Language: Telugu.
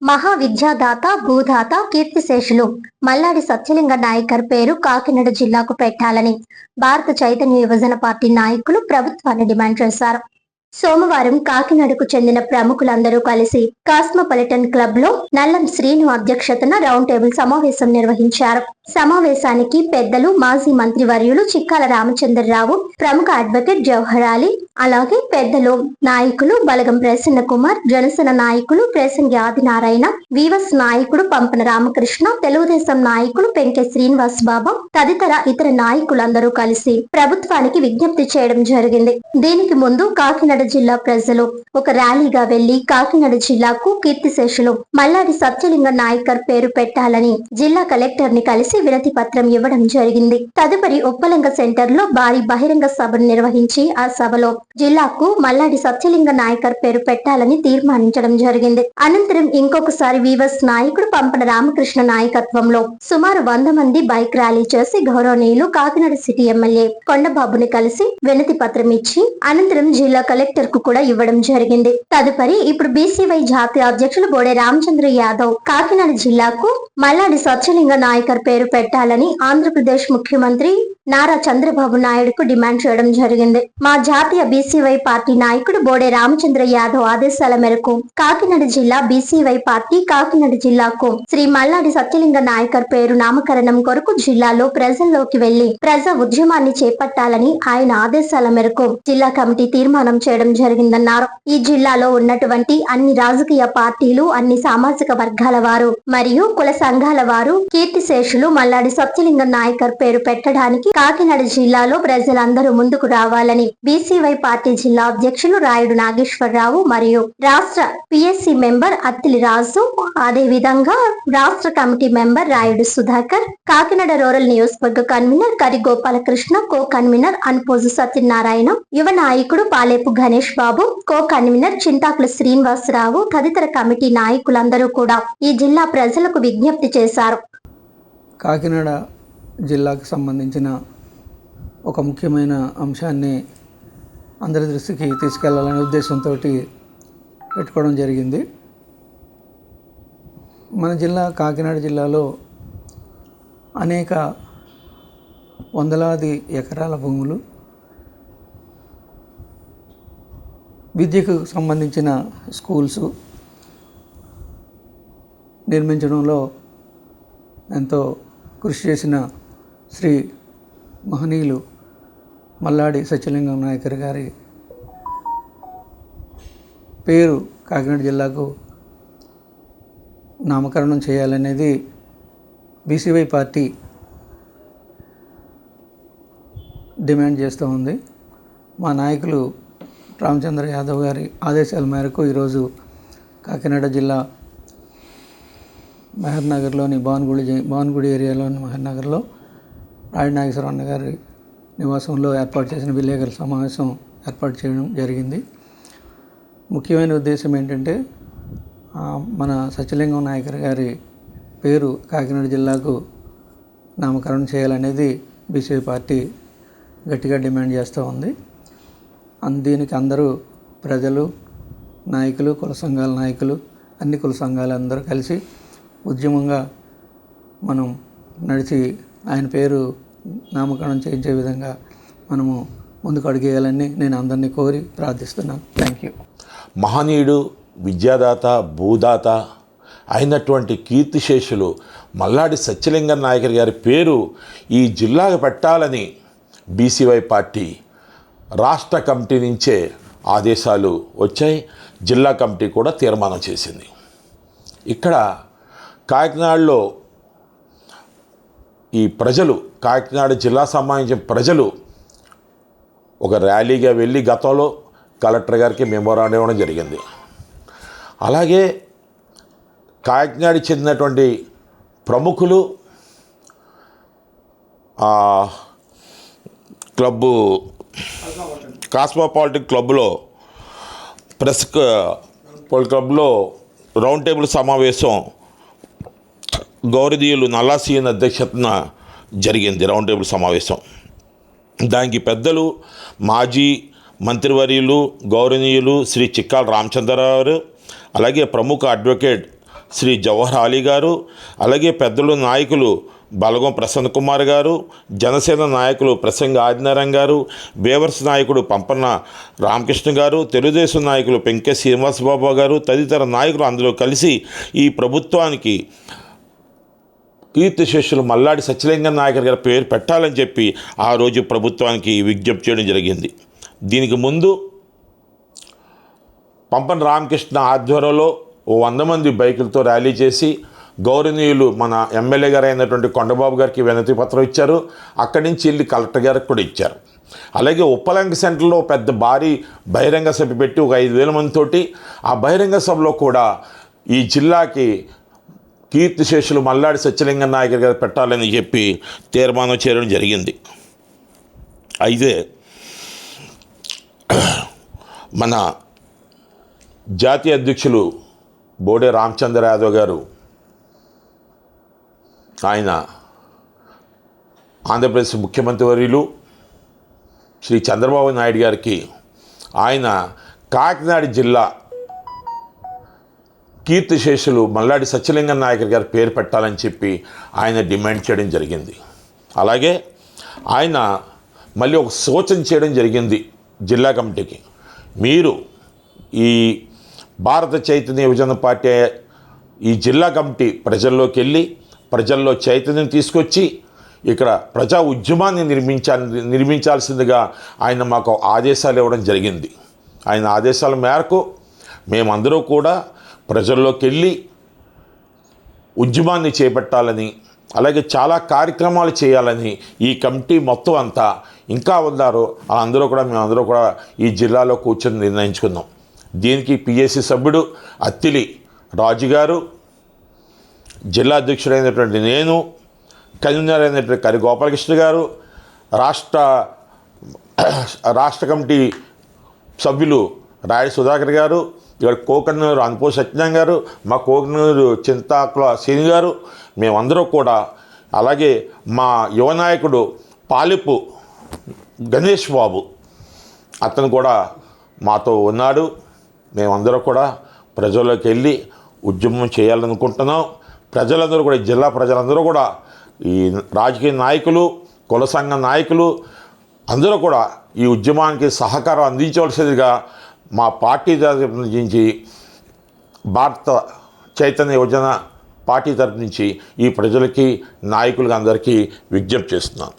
మహావిద్యాదాత భూదాత కీర్తిశేషులు మల్లాడి సత్యలింగ నాయకర్ పేరు కాకినాడ జిల్లాకు పెట్టాలని భారత చైతన్య యువజన పార్టీ నాయకులు ప్రభుత్వాన్ని డిమాండ్ చేశారు. సోమవారం కాకినాడకు చెందిన ప్రముఖులందరూ కలిసి కాస్మోపాలిటన్ క్లబ్ లో నల్లం శ్రీను అధ్యక్షతన రౌండ్ టేబుల్ సమావేశం నిర్వహించారు. సమావేశానికి పెద్దలు మాజీ మంత్రివర్యులు చిక్కాల రామచంద్రరావు, ప్రముఖ అడ్వకేట్ జవహర్ అలీ, అలాగే పెద్దలు నాయకులు బలగం ప్రసన్న కుమార్, జనసేన నాయకులు ప్రసంగి ఆదినారాయణ, వీవస్ నాయకుడు పంపన రామకృష్ణ, తెలుగుదేశం నాయకులు పెంకె శ్రీనివాస్ బాబా తదితర ఇతర నాయకులందరూ కలిసి ప్రభుత్వానికి విజ్ఞప్తి చేయడం జరిగింది. దీనికి ముందు కాకినాడ జిల్లా ప్రజలు ఒక ర్యాలీగా వెళ్లి కాకినాడ జిల్లాకు కీర్తిశేషులు మల్లాడి సత్యలింగ నాయకర్ పేరు పెట్టాలని జిల్లా కలెక్టర్ ని కలిసి వినతి పత్రం ఇవ్వడం జరిగింది. తదుపరి ఉప్పలంగ సెంటర్ లో భారీ బహిరంగ సభను నిర్వహించి ఆ సభలో జిల్లాకు మల్లాడి సత్యలింగ నాయకర్ పేరు పెట్టాలని తీర్మానించడం జరిగింది. అనంతరం ఇంకొకసారి వీవస్ నాయకుడు పంపన రామకృష్ణ నాయకత్వంలో సుమారు 100 మంది బైక్ ర్యాలీ చేసి గౌరవనీయులు కాకినాడ సిటీ ఎమ్మెల్యే కొండబాబుని కలిసి వినతి పత్రం ఇచ్చి అనంతరం జిల్లా కలెక్టర్ కు కూడా ఇవ్వడం జరిగింది. తదుపరి ఇప్పుడు బీసీవై జాతీయ అధ్యక్షులు బోడే రామచంద్ర యాదవ్ కాకినాడ జిల్లాకు మల్లాడి సత్యలింగ నాయకర్ పేరు పెట్టాలని ఆంధ్రప్రదేశ్ ముఖ్యమంత్రి నారా చంద్రబాబు నాయుడుకు డిమాండ్ చేయడం జరిగింది. మా జాతీయ బీసీవై పార్టీ నాయకుడు బోడే రామచంద్ర యాదవ్ ఆదేశాల మేరకు కాకినాడ జిల్లా బీసీవై పార్టీ కాకినాడ జిల్లాకు శ్రీ మల్లాడి సత్యలింగ నాయకర్ పేరు నామకరణం కొరకు జిల్లాలో ప్రజల్లోకి వెళ్లి ప్రజా ఉద్యమాన్ని చేపట్టాలని ఆయన ఆదేశాల మేరకు జిల్లా కమిటీ తీర్మానం చేయడం జరిగిందన్నారు. ఈ జిల్లాలో ఉన్నటువంటి అన్ని రాజకీయ పార్టీలు, అన్ని సామాజిక వర్గాల వారు మరియు కుల సంఘాల వారు కీర్తిశేషులు మల్లాడి సత్యలింగ నాయకర్ పేరు పెట్టడానికి కాకినాడ జిల్లాలో ప్రజలందరూ ముందుకు రావాలని బీసీవై పార్టీ జిల్లా అధ్యక్షులు రాయుడు నాగేశ్వరరావు మరియు రాష్ట్ర పిఎస్సి మెంబర్ అత్తిలి రాజు, అదే విధంగా రాష్ట్ర committee member Rayudu Sudhakar, Kakinada rural నియోజకవర్గ కన్వీనర్ కరి గోపాలకృష్ణ, కో కన్వీనర్ అనుపోజు సత్యనారాయణ, యువ నాయకుడు పాలేపు గణేష్ బాబు, కో కన్వీనర్ చింతాకుల శ్రీనివాసరావు తదితర కమిటీ నాయకులందరూ కూడా ఈ జిల్లా ప్రజలకు విజ్ఞప్తి చేశారు. కాకినాడ జిల్లాకు సంబంధించిన ఒక ముఖ్యమైన అంశాన్ని అందరి దృష్టికి తీసుకెళ్లాలనే ఉద్దేశంతో పెట్టుకోవడం జరిగింది. మన జిల్లా కాకినాడ జిల్లాలో అనేక వందలాది ఎకరాల భూములు, విద్యకు సంబంధించిన స్కూల్స్ నిర్మించడంలో ఎంతో కృషి చేసిన శ్రీ మహనీయులు మల్లాడి సత్యలింగం నాయకర్ గారి పేరు కాకినాడ జిల్లాకు నామకరణం చేయాలనేది బీసీవై పార్టీ డిమాండ్ చేస్తూ ఉంది. మా నాయకులు రామచంద్ర యాదవ్ గారి ఆదేశాల మేరకు ఈరోజు కాకినాడ జిల్లా మహర్ నగర్లోని భావన్గుడి ఏరియాలోని మహర్ నగర్లో రాయుడు నాగేశ్వరరావు గారి నివాసంలో ఏర్పాటు చేసిన విలేకరుల సమావేశం ఏర్పాటు చేయడం జరిగింది. ముఖ్యమైన ఉద్దేశం ఏంటంటే మన సత్యలింగం నాయకర్ గారి పేరు కాకినాడ జిల్లాకు నామకరణం చేయాలనేది బీసీవై పార్టీ గట్టిగా డిమాండ్ చేస్తూ ఉంది. దీనికి అందరూ ప్రజలు, నాయకులు, కుల సంఘాల నాయకులు, అన్ని కుల సంఘాలు అందరూ కలిసి ఉద్యమంగా మనం నడిచి ఆయన పేరు నామకరణం చేయించే విధంగా మనము ముందుకు అడుగేయాలని నేను అందరినీ కోరి ప్రార్థిస్తున్నాను. Thank you. మహనీయుడు, విద్యాదాత, భూదాత అయినటువంటి కీర్తిశేషులు మల్లాడి సత్యలింగ నాయకర్ గారి పేరు ఈ జిల్లాకు పెట్టాలని బీసీవై పార్టీ రాష్ట్ర కమిటీ నుంచే ఆదేశాలు వచ్చాయి. జిల్లా కమిటీ కూడా తీర్మానం చేసింది. ఇక్కడ కాకినాడలో ఈ ప్రజలు, కాకినాడ జిల్లా సంబంధించిన ప్రజలు ఒక ర్యాలీగా వెళ్ళి గతంలో కలెక్టర్ గారికి మెమోరాండం ఇవ్వడం జరిగింది. అలాగే కాకినాడకి చెందినటువంటి ప్రముఖులు క్లబ్బు కాస్మోపాలిటన్ క్లబ్లో క్లబ్లో రౌండ్ టేబుల్ సమావేశం గౌరవనీయులు నల్లా సీఎన్ అధ్యక్షతన జరిగింది. రౌండ్ టేబుల్ సమావేశం దానికి పెద్దలు మాజీ మంత్రివర్యులు గౌరవనీయులు శ్రీ చిక్కాల రామచంద్రరావు, అలాగే ప్రముఖ అడ్వకేట్ శ్రీ జవహర్ అలీ గారు, అలాగే పెద్దలు నాయకులు బలగం ప్రసన్న కుమార్ గారు, జనసేన నాయకులు ప్రసంగ ఆదినారాయణ గారు, బేవర్స్ నాయకుడు పంపన్న రామకృష్ణ గారు, తెలుగుదేశం నాయకులు పెంకె శ్రీనివాసబాబు గారు తదితర నాయకులు అందరూ కలిసి ఈ ప్రభుత్వానికి కీర్తిశేషులు మల్లాడి సత్యలింగం నాయకర్ గారి పేరు పెట్టాలని చెప్పి ఆ రోజు ప్రభుత్వానికి విజ్ఞప్తి చేయడం జరిగింది. దీనికి ముందు పంపన రామకృష్ణ ఆధ్వర్యంలో 100 మంది బైకులతో ర్యాలీ చేసి గౌరవనీయులు మన ఎమ్మెల్యే గారు అయినటువంటి కొండబాబు గారికి వినతి పత్రం ఇచ్చారు. అక్కడి నుంచి వెళ్ళి కలెక్టర్ గారికి కూడా ఇచ్చారు. అలాగే ఉప్పలంక సెంటర్లో పెద్ద భారీ బహిరంగ సభ పెట్టి ఒక 5,000 మందితోటి ఆ బహిరంగ సభలో కూడా ఈ జిల్లాకి కీర్తిశేషులు మల్లాడి సత్యలింగం నాయకర్ గారు పెట్టాలని చెప్పి తీర్మానం చేయడం జరిగింది. అయితే మన జాతీయ అధ్యక్షులు బోడే రామచంద్ర యాదవ్ గారు ఆయన ఆంధ్రప్రదేశ్ ముఖ్యమంత్రి వర్యులు శ్రీ చంద్రబాబు నాయుడు గారికి ఆయన కాకినాడ జిల్లా కీర్తిశేషులు మల్లాడి సత్యలింగం నాయకర్ గారి పేరు పెట్టాలని చెప్పి ఆయన డిమాండ్ చేయడం జరిగింది. అలాగే ఆయన మళ్ళీ ఒక సూచన చేయడం జరిగింది జిల్లా కమిటీకి. మీరు ఈ భారత చైతన్య యువజన పార్టీ ఈ జిల్లా కమిటీ ప్రజల్లోకి వెళ్ళి ప్రజల్లో చైతన్యం తీసుకొచ్చి ఇక్కడ ప్రజా ఉద్యమాన్ని నిర్మించాల్సిందిగా ఆయన మాకు ఆదేశాలు ఇవ్వడం జరిగింది. ఆయన ఆదేశాల మేరకు మేమందరూ కూడా ప్రజల్లోకి వెళ్ళి ఉద్యమాన్ని చేపట్టాలని, అలాగే చాలా కార్యక్రమాలు చేయాలని ఈ కమిటీ మొత్తం అంతా ఇంకా ఉన్నారు మేమందరూ కూడా ఈ జిల్లాలో కూర్చొని నిర్ణయించుకున్నాం. దీనికి పిఎస్సి సభ్యుడు అత్తిలి రాజు గారు, జిల్లా అధ్యక్షుడైనటువంటి నేను, కన్వీనర్ అయినటువంటి కరి గోపాలకృష్ణ గారు, రాష్ట్ర కమిటీ సభ్యులు రాయుడు సుధాకర్ గారు, ఇక్కడ కోకన్నూరు అనుపో సత్యనారాయణ గారు, మా కోకన్నూరు చింతాకుల శ్రీని గారు, మేమందరూ కూడా, అలాగే మా యువ నాయకుడు పాలిపు గణేష్ బాబు అతను కూడా మాతో ఉన్నాడు. మేమందరూ కూడా ప్రజల్లోకి వెళ్ళి ఉద్యమం చేయాలనుకుంటున్నాం. ప్రజలందరూ కూడా, జిల్లా ప్రజలందరూ కూడా, ఈ రాజకీయ నాయకులు, కుల సంఘ నాయకులు అందరూ కూడా ఈ ఉద్యమానికి సహకారం అందించవలసిందిగా మా పార్టీ తరఫు నుంచి, భారత చైతన్య యువజన పార్టీ తరఫు నుంచి ఈ ప్రజలకి నాయకులకి అందరికీ విజ్ఞప్తి చేస్తున్నాను.